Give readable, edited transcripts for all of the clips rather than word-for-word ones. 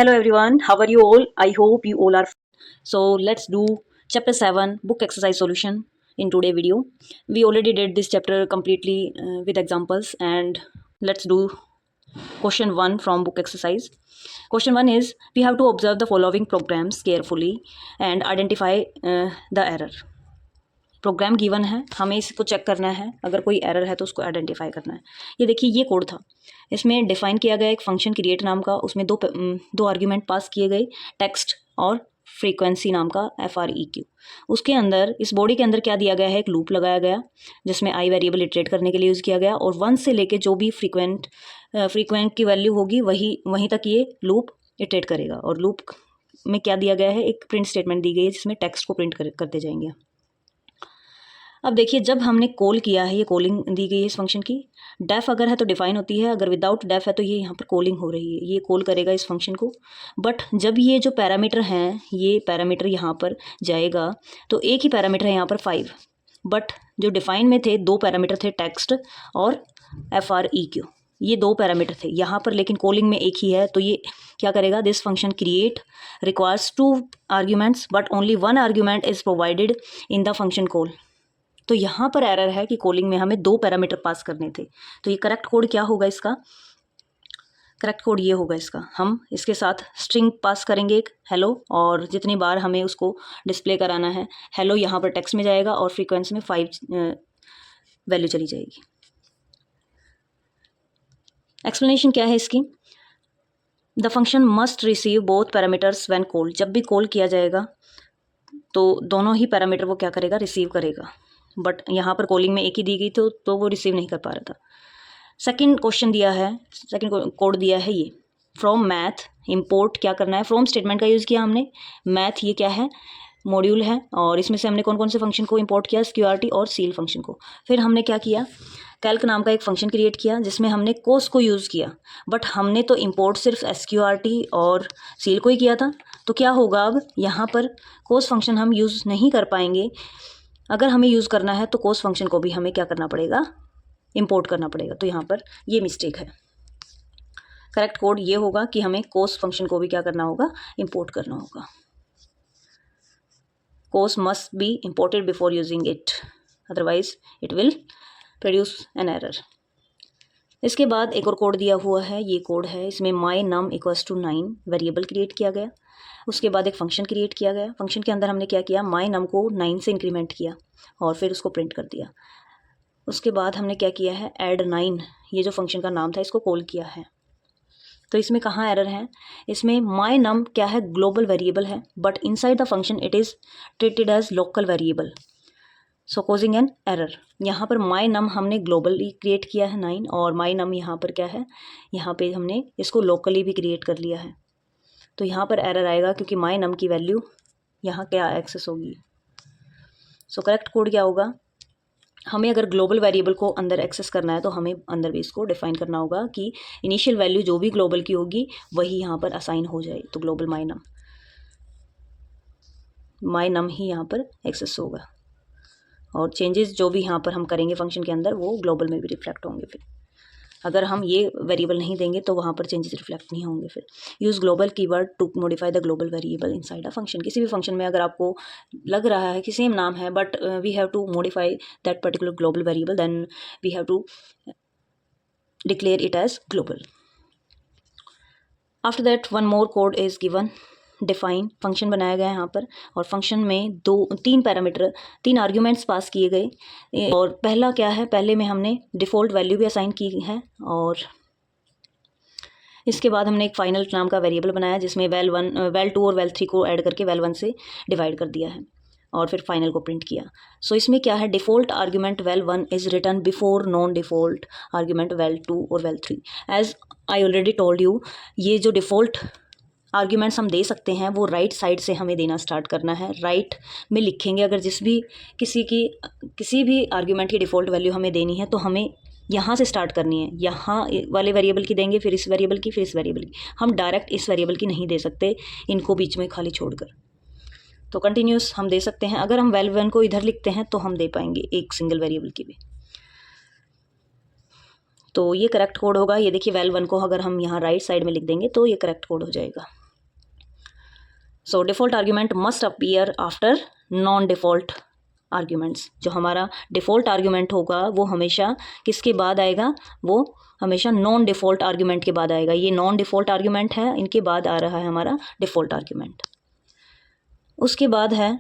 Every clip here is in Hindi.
Hello everyone, how are you all? I hope you all are. So let's do chapter 7 book exercise solution in today video. We already did this chapter completely with examples, and let's do question 1 from book exercise. Question 1 is we have to observe the following programs carefully and identify the error. Program given है, हमें इसको चेक करना है, अगर कोई एरर है तो उसको आइडेंटिफाई करना है। ये देखिए ये कोड था, इसमें डिफाइन किया गया एक फंक्शन क्रिएट नाम का, उसमें दो आर्ग्यूमेंट पास किए गए, टेक्स्ट और फ्रीक्वेंसी नाम का FREQ। उसके अंदर इस बॉडी के अंदर क्या दिया गया है, एक लूप लगाया गया जिसमें आई वेरिएबल इटरेट करने के लिए यूज़ किया गया, और 1 से लेके जो भी फ्रीक्वेंट की वैल्यू होगी वहीं तक ये लूप इटरेट करेगा। और लूप में क्या दिया गया है, एक प्रिंट स्टेटमेंट दी गई है जिसमें टेक्स्ट को प्रिंट करते जाएंगे। अब देखिए जब हमने कॉल किया है, ये कॉलिंग दी गई है इस फंक्शन की। डेफ अगर है तो डिफाइन होती है, अगर विदाउट डेफ है तो ये यहाँ पर कॉलिंग हो रही है, ये कॉल करेगा इस फंक्शन को। बट जब ये जो पैरामीटर हैं, ये पैरामीटर यहाँ पर जाएगा तो एक ही पैरामीटर है यहाँ पर 5, बट जो डिफाइन में थे 2 पैरामीटर थे, टेक्स्ट और FREQ, ये 2 पैरामीटर थे यहाँ पर, लेकिन कॉलिंग में एक ही है। तो ये क्या करेगा, this function create requires 2 arguments but only 1 argument is provided in the function call. तो यहाँ पर एरर है कि कॉलिंग में हमें 2 पैरामीटर पास करने थे। तो ये करेक्ट कोड क्या होगा, इसका करेक्ट कोड ये होगा इसका, हम इसके साथ स्ट्रिंग पास करेंगे एक हेलो, और जितनी बार हमें उसको डिस्प्ले कराना है हेलो यहाँ पर टेक्स्ट में जाएगा और फ्रीक्वेंसी में 5 वैल्यू चली जाएगी। एक्सप्लेनेशन क्या है इसकी, the function must receive both parameters when called. जब भी कॉल किया जाएगा तो दोनों ही पैरामीटर वो क्या करेगा, रिसीव करेगा, बट यहाँ पर कॉलिंग में एक ही दी गई तो वो रिसीव नहीं कर पा रहा था। सेकंड क्वेश्चन दिया है, सेकंड कोड दिया है ये फ्रॉम मैथ इंपोर्ट क्या करना है, फ्रॉम स्टेटमेंट का यूज़ किया हमने। मैथ ये क्या है, मॉड्यूल है, और इसमें से हमने कौन कौन से फंक्शन को इंपोर्ट किया, SQRT और सील फंक्शन को। फिर हमने क्या किया, कैल्क नाम का एक फंक्शन क्रिएट किया जिसमें हमने कोस को यूज़ किया, बट हमने तो इंपोर्ट सिर्फ SQRT और सील को ही किया था। तो क्या होगा, अब यहाँ पर कोस फंक्शन हम यूज़ नहीं कर पाएंगे। अगर हमें यूज़ करना है तो कोस फंक्शन को भी हमें क्या करना पड़ेगा, इंपोर्ट करना पड़ेगा। तो यहाँ पर ये मिस्टेक है। करेक्ट कोड ये होगा कि हमें कोस फंक्शन को भी क्या करना होगा, इंपोर्ट करना होगा। Cos must be imported before using it, otherwise it will produce an error. इसके बाद एक और कोड दिया हुआ है, ये कोड है, इसमें my num = 9 वेरिएबल क्रिएट किया गया। उसके बाद एक फंक्शन क्रिएट किया गया, फंक्शन के अंदर हमने क्या किया, my num को 9 से इंक्रीमेंट किया और फिर उसको प्रिंट कर दिया। उसके बाद हमने क्या किया है, ऐड 9, ये जो फंक्शन का नाम था इसको कॉल किया है। तो इसमें कहाँ एरर है, इसमें my num क्या है, ग्लोबल वेरिएबल है, but inside the function it is treated as local variable, so causing an error. यहाँ पर my num हमने ग्लोबली क्रिएट किया है 9, और my num यहाँ पर क्या है, यहाँ पे हमने इसको लोकली भी क्रिएट कर लिया है। तो यहाँ पर एरर आएगा क्योंकि my num की वैल्यू यहाँ क्या एक्सेस होगी। सो करेक्ट कोड क्या होगा, हमें अगर ग्लोबल वेरिएबल को अंदर एक्सेस करना है तो हमें अंदर भी इसको डिफाइन करना होगा कि इनिशियल वैल्यू जो भी ग्लोबल की होगी वही यहाँ पर असाइन हो जाए। तो ग्लोबल my num ही यहाँ पर एक्सेस होगा, और चेंजेस जो भी यहाँ पर हम करेंगे फंक्शन के अंदर वो ग्लोबल में भी रिफ्लेक्ट होंगे। फिर अगर हम ये वेरिएबल नहीं देंगे तो वहाँ पर चेंजेस रिफ्लेक्ट नहीं होंगे। फिर use global keyword to modify the global variable inside a function. किसी भी फंक्शन में अगर आपको लग रहा है कि सेम नाम है but we have to modify that particular global variable, then we have to declare it as global. After that one more code is given, define function बनाया गया है यहाँ पर, और फंक्शन में 3 पैरामीटर 3 आर्ग्यूमेंट्स पास किए गए। और पहला क्या है, पहले में हमने डिफ़ॉल्ट वैल्यू भी असाइन की है, और इसके बाद हमने एक फाइनल नाम का वेरिएबल बनाया जिसमें val1 val2 और val3 को ऐड करके val1 से डिवाइड कर दिया है, और फिर फाइनल को प्रिंट किया। सो इसमें क्या है, default argument val1 is written before non default argument val2 और val3। As I already told you, ये जो डिफ़ॉल्ट आर्ग्यूमेंट्स हम दे सकते हैं वो राइट साइड से हमें देना स्टार्ट करना है। राइट में लिखेंगे, अगर किसी भी आर्ग्यूमेंट की डिफ़ॉल्ट वैल्यू हमें देनी है तो हमें यहाँ से स्टार्ट करनी है, यहाँ वाले वेरिएबल की देंगे, फिर इस वेरिएबल की, फिर इस वेरिएबल की। हम डायरेक्ट इस वेरिएबल की नहीं दे सकते, इनको बीच में खाली छोड़कर। तो कंटिन्यूस हम दे सकते हैं, अगर हम val1 को इधर लिखते हैं तो हम दे पाएंगे एक सिंगल वेरिएबल की भी। तो ये करेक्ट कोड होगा। ये देखिए val1 को अगर हम यहाँ राइट साइड में लिख देंगे तो ये करेक्ट कोड हो जाएगा। So default argument must appear after non default arguments. जो हमारा डिफ़ॉल्ट आर्ग्यूमेंट होगा वो हमेशा किसके बाद आएगा, वो हमेशा नॉन डिफ़ॉल्ट आर्ग्यूमेंट के बाद आएगा। ये नॉन डिफ़ॉल्ट आर्ग्यूमेंट है, इनके बाद आ रहा है हमारा डिफ़ॉल्ट आर्ग्यूमेंट। उसके बाद है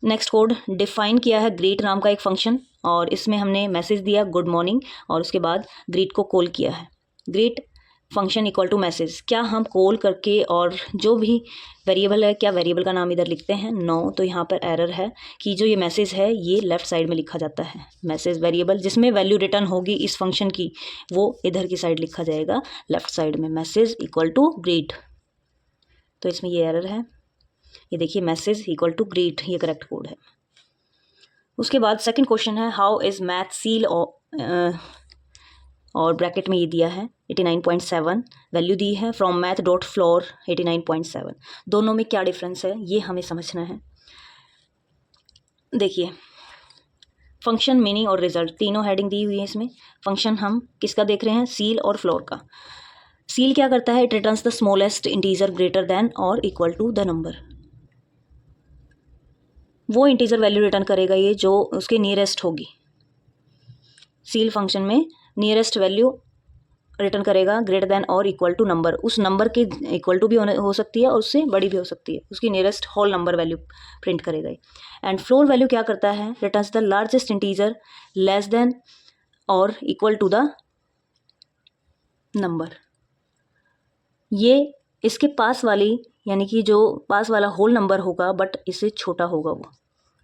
नेक्स्ट कोड, डिफ़ाइन किया है ग्रीट नाम का एक फंक्शन, और इसमें हमने मैसेज दिया गुड मॉर्निंग, और उसके बाद ग्रीट को कॉल किया है। Greet function equal to message, क्या हम कॉल करके और जो भी वेरिएबल है, क्या वेरिएबल का नाम इधर लिखते हैं, नो। तो यहाँ पर एरर है कि जो ये मैसेज है ये लेफ़्ट साइड में लिखा जाता है। मैसेज वेरिएबल जिसमें वैल्यू रिटर्न होगी इस फंक्शन की, वो इधर की साइड लिखा जाएगा लेफ़्ट साइड में, मैसेज इक्वल टू ग्रीट। तो इसमें ये एरर है, ये देखिए मैसेज इक्वल टू ग्रीट, ये करेक्ट कोड है। उसके बाद सेकंड क्वेश्चन है हाउ इज़ मैथ सील, और ब्रैकेट में ये दिया है 89.7 वैल्यू दी है फ्रॉम मैथ डॉट फ्लोर 89.7। दोनों में क्या डिफरेंस है ये हमें समझना है। देखिए फंक्शन, मीनिंग और रिजल्ट तीनों हेडिंग दी हुई है इसमें। फंक्शन हम किसका देख रहे हैं, सील और फ्लोर का। सील क्या करता है, it returns the smallest integer greater than और इक्वल टू द नंबर। वो इंटीजर वैल्यू रिटर्न करेगा ये जो उसके नियरेस्ट होगी। सील फंक्शन में नियरेस्ट वैल्यू रिटर्न करेगा ग्रेटर देन और इक्वल टू नंबर, उस नंबर के इक्वल टू भी हो सकती है और उससे बड़ी भी हो सकती है, उसकी nearest whole number value print करेगा। एंड फ्लोर वैल्यू क्या करता है, returns the largest integer less than और इक्वल टू द नंबर। ये इसके पास वाली, यानी कि जो पास वाला होल नंबर होगा बट इससे छोटा होगा, वो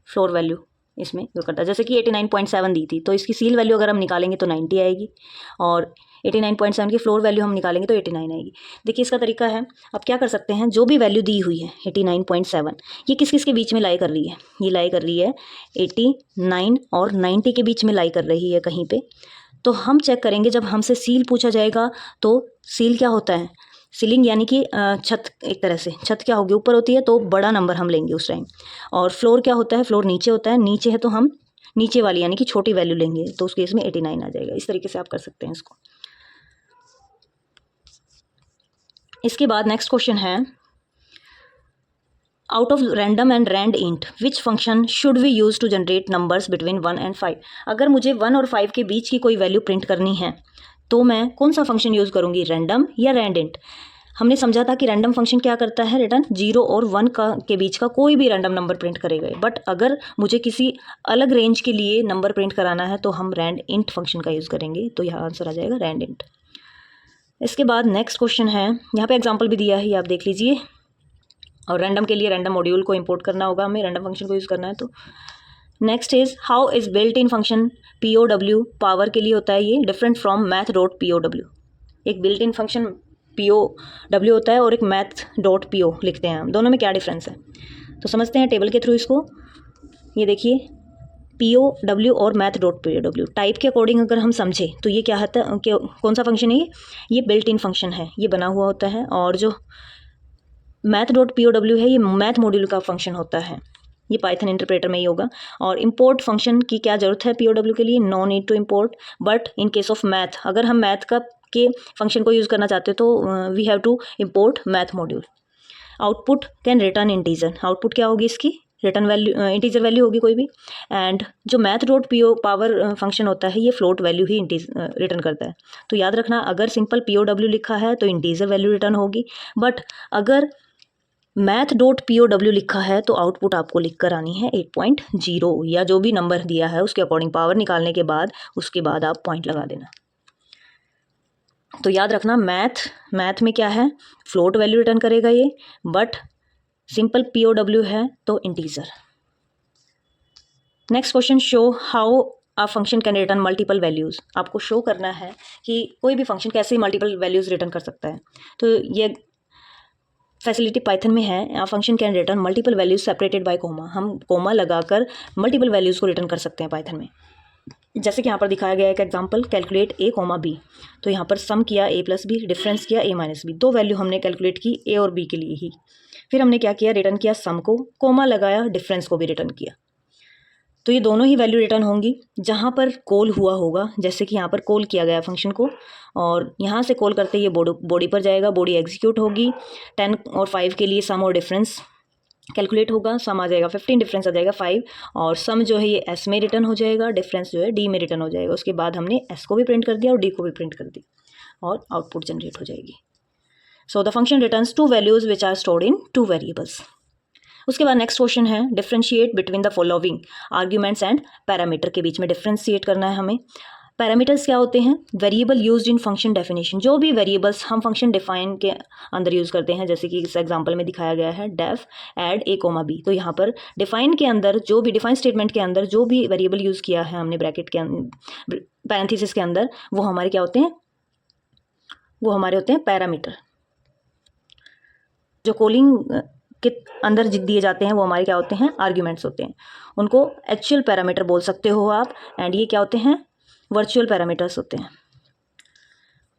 फ्लोर वैल्यू इसमें जो करता है। जैसे कि 89.7 दी थी तो इसकी सील वैल्यू अगर हम निकालेंगे तो 90 आएगी, और 89.7 की फ्लोर वैल्यू हम निकालेंगे तो 89 आएगी। देखिए इसका तरीका है, अब क्या कर सकते हैं, जो भी वैल्यू दी हुई है 89.7, ये किस किस के बीच में लाई कर रही है, ये लाई कर रही है 89 और 90 के बीच में लाई कर रही है कहीं पे। तो हम चेक करेंगे, जब हमसे सील पूछा जाएगा तो सील क्या होता है, सीलिंग यानी कि छत, एक तरह से छत क्या होगी, ऊपर होती है तो बड़ा नंबर हम लेंगे उस टाइम। और फ्लोर क्या होता है, फ्लोर नीचे होता है, नीचे है तो हम नीचे वाली यानी कि छोटी वैल्यू लेंगे, तो उस केस में 89 आ जाएगा। इस तरीके से आप कर सकते हैं इसको। इसके बाद नेक्स्ट क्वेश्चन है out of random and rand int which function should we use to generate numbers between 1 and 5। अगर मुझे 1 और 5 के बीच की कोई वैल्यू प्रिंट करनी है तो मैं कौन सा फंक्शन यूज़ करूँगी, रैंडम या रैंड इंट। हमने समझा था कि रैंडम फंक्शन क्या करता है, रिटर्न 0 और 1 के बीच का कोई भी रैंडम नंबर प्रिंट करेगा। बट अगर मुझे किसी अलग रेंज के लिए नंबर प्रिंट कराना है तो हम रैंड इंट फंक्शन का यूज़ करेंगे, तो यहाँ आंसर आ जाएगा रैंड इंट। इसके बाद नेक्स्ट क्वेश्चन है, यहाँ पे एग्जांपल भी दिया है, ये आप देख लीजिए। और रैंडम के लिए रैंडम मॉड्यूल को इंपोर्ट करना होगा हमें, रैंडम फंक्शन को यूज़ करना है। तो next is how is built in function POW, power के लिए होता है ये, different from math dot POW। एक बिल्ट इन फंक्शन POW होता है और एक मैथ डॉट PO लिखते हैं हम, दोनों में क्या डिफरेंस है तो समझते हैं टेबल के थ्रू इसको। ये देखिए POW और मैथ डॉट POW टाइप के अकॉर्डिंग अगर हम समझें तो ये क्या होता है, कौन सा फंक्शन है ये बिल्ट इन फंक्शन है, ये बना हुआ होता है। और जो मैथ डॉट POW है ये मैथ मॉड्यूल का फंक्शन होता है, ये पाइथन इंटरप्रेटर में ही होगा। और इंपोर्ट फंक्शन की क्या ज़रूरत है POW के लिए, no need to import. But in case of math, अगर हम मैथ का के फंक्शन को यूज़ करना चाहते हैं तो we have to import math module. Output can return integer, output क्या होगी इसकी, रिटर्न वैल्यू इंटीजर वैल्यू होगी कोई भी। एंड जो मैथ डॉट पावर फंक्शन होता है ये फ्लोट वैल्यू ही रिटर्न करता है। तो याद रखना, अगर सिंपल POW लिखा है तो इंटीजर वैल्यू रिटर्न होगी, बट अगर मैथ डॉट POW लिखा है तो आउटपुट आपको लिख कर आनी है 8.0, या जो भी नंबर दिया है उसके अकॉर्डिंग पावर निकालने के बाद उसके बाद आप पॉइंट लगा देना। तो याद रखना, मैथ में क्या है, फ्लोट वैल्यू रिटर्न करेगा ये, बट सिंपल POW है तो integer. Next question, show how a function can return multiple values. आपको शो करना है कि कोई भी फंक्शन कैसे मल्टीपल वैल्यूज़ रिटर्न कर सकता है। तो ये फैसिलिटी पाइथन में है, a function can return multiple values separated by comma. हम कोमा लगाकर मल्टीपल वैल्यूज़ को रिटर्न कर सकते हैं पाइथन में। जैसे कि यहाँ पर दिखाया गया एक एग्जांपल, कैलकुलेट A, B। तो यहाँ पर सम किया A + B, डिफरेंस किया A - B, दो वैल्यू हमने कैलकुलेट की A और B के लिए ही। फिर हमने क्या किया, रिटर्न किया सम को, कोमा लगाया, डिफरेंस को भी रिटर्न किया। तो ये दोनों ही वैल्यू रिटर्न होंगी जहाँ पर कॉल हुआ होगा, जैसे कि यहाँ पर कॉल किया गया फंक्शन को और यहाँ से कॉल करते ये बॉडी पर जाएगा, बॉडी एग्जीक्यूट होगी। 10 और 5 के लिए सम और डिफरेंस कैलकुलेट होगा, सम आ जाएगा 15, डिफरेंस आ जाएगा 5 और सम जो है ये एस में रिटर्न हो जाएगा, डिफरेंस जो है डी में रिटर्न हो जाएगा। उसके बाद हमने एस को भी प्रिंट कर दिया और डी को भी प्रिंट कर दी और आउटपुट जनरेट हो जाएगी। So the function returns 2 values which are stored in 2 variables. उसके बाद नेक्स्ट क्वेश्चन है differentiate between the following arguments and parameter के बीच में डिफरेंशिएट करना है हमें। पैरामीटर्स क्या होते हैं? Variable used in function definition, जो भी वेरिएबल्स हम फंक्शन डिफाइन के अंदर यूज़ करते हैं, जैसे कि इस एग्जांपल में दिखाया गया है डेफ एड ए कोमा बी। तो यहाँ पर डिफाइन के अंदर जो भी डिफाइन स्टेटमेंट के अंदर जो भी वेरिएबल यूज़ किया है हमने ब्रैकेट के पैरेंथेसिस के अंदर, वो हमारे क्या होते हैं? वो हमारे होते हैं पैरामीटर। जो कॉलिंग के अंदर दिए जाते हैं वो हमारे क्या होते हैं? आर्ग्यूमेंट्स होते हैं। उनको एक्चुअल पैरामीटर बोल सकते हो आप, एंड ये क्या होते हैं? वर्चुअल पैरामीटर्स होते हैं।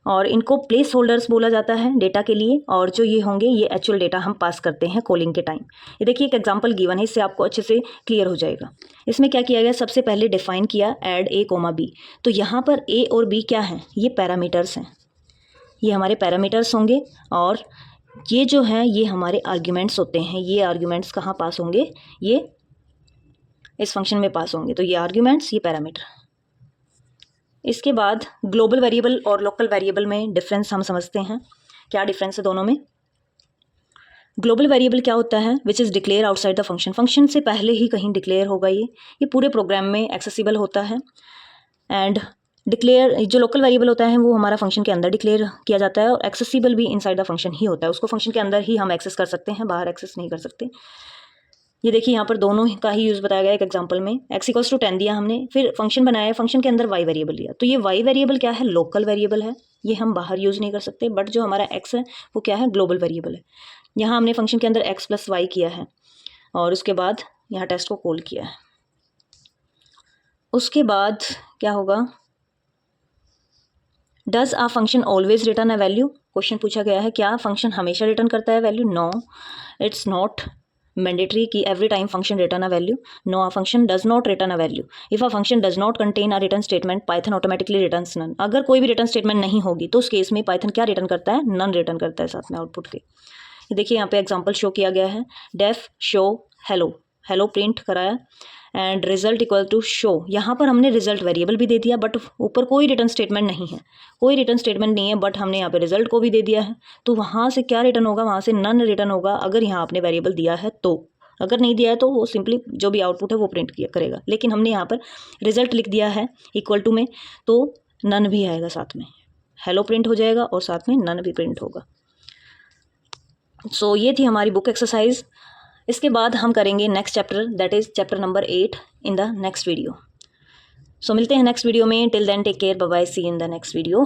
और इनको प्लेस होल्डर्स बोला जाता है डेटा के लिए, और जो ये होंगे ये एक्चुअल डेटा हम पास करते हैं कॉलिंग के टाइम। ये देखिए एक एग्जांपल गिवन है, इससे आपको अच्छे से क्लियर हो जाएगा। इसमें क्या किया गया? सबसे पहले डिफाइन किया ऐड ए कोमा बी। तो यहाँ पर ए और बी क्या है? ये पैरामीटर्स हैं, ये हमारे पैरामीटर्स होंगे और ये जो है ये हमारे आर्ग्यूमेंट्स होते हैं। ये आर्ग्यूमेंट्स कहाँ पास होंगे? ये इस फंक्शन में पास होंगे। तो ये आर्ग्यूमेंट्स, ये पैरामीटर। इसके बाद ग्लोबल वेरिएबल और लोकल वेरिएबल में डिफरेंस हम समझते हैं। क्या डिफरेंस है दोनों में? ग्लोबल वेरिएबल क्या होता है? Which is declare outside the function, function से पहले ही कहीं डिक्लेयर होगा। ये पूरे प्रोग्राम में एक्सेसिबल होता है। एंड डिक्लेयर जो लोकल वेरिएबल होता है वो हमारा फंक्शन के अंदर डिक्लेयर किया जाता है और एक्सेसिबल भी इनसाइड द फंक्शन ही होता है। उसको फंक्शन के अंदर ही हम एक्सेस कर सकते हैं, बाहर एक्सेस नहीं कर सकते। ये देखिए यहाँ पर दोनों का ही यूज़ बताया गया एक एग्जांपल में। x=10 दिया हमने, फिर फंक्शन बनाया, फंक्शन के अंदर y वेरिएबल लिया। तो ये y वेरिएबल क्या है? लोकल वेरिएबल है, ये हम बाहर यूज़ नहीं कर सकते। बट जो हमारा x है वो क्या है? ग्लोबल वेरिएबल है। यहाँ हमने फंक्शन के अंदर x + y किया है और उसके बाद यहाँ टेस्ट को कॉल किया है। उसके बाद क्या होगा? Does a function always return a value, question पूछा गया है, क्या फंक्शन हमेशा रिटर्न करता है value? No, it's not mandatory कि every time function return a value. No, a function does not return a value. If a function does not contain a return statement, Python automatically returns none. अगर कोई भी रिटर्न स्टेटमेंट नहीं होगी तो उस केस में पाइथन क्या रिटर्न करता है? नन रिटर्न करता है साथ में आउटपुट के। देखिए यहाँ पे एग्जाम्पल शो किया गया है, def show hello, hello print कराया and result equal to show. यहाँ पर हमने रिजल्ट वेरिएबल भी दे दिया बट ऊपर कोई रिटर्न स्टेटमेंट नहीं है, कोई रिटर्न स्टेटमेंट नहीं है, बट हमने यहाँ पे रिजल्ट को भी दे दिया है। तो वहाँ से क्या रिटर्न होगा? वहाँ से नन रिटर्न होगा अगर यहाँ आपने वेरिएबल दिया है तो। अगर नहीं दिया है तो वो सिंपली जो भी आउटपुट है वो प्रिंट किया करेगा। लेकिन हमने यहाँ पर रिजल्ट लिख दिया है इक्वल टू में, तो नन भी आएगा साथ में, हेलो प्रिंट हो जाएगा और साथ में नन भी प्रिंट होगा। सो ये थी हमारी बुक एक्सरसाइज। इसके बाद हम करेंगे next chapter, that is chapter number 8 in the next video. So मिलते हैं नेक्स्ट वीडियो में। Till then take care, bye bye, see in the next video.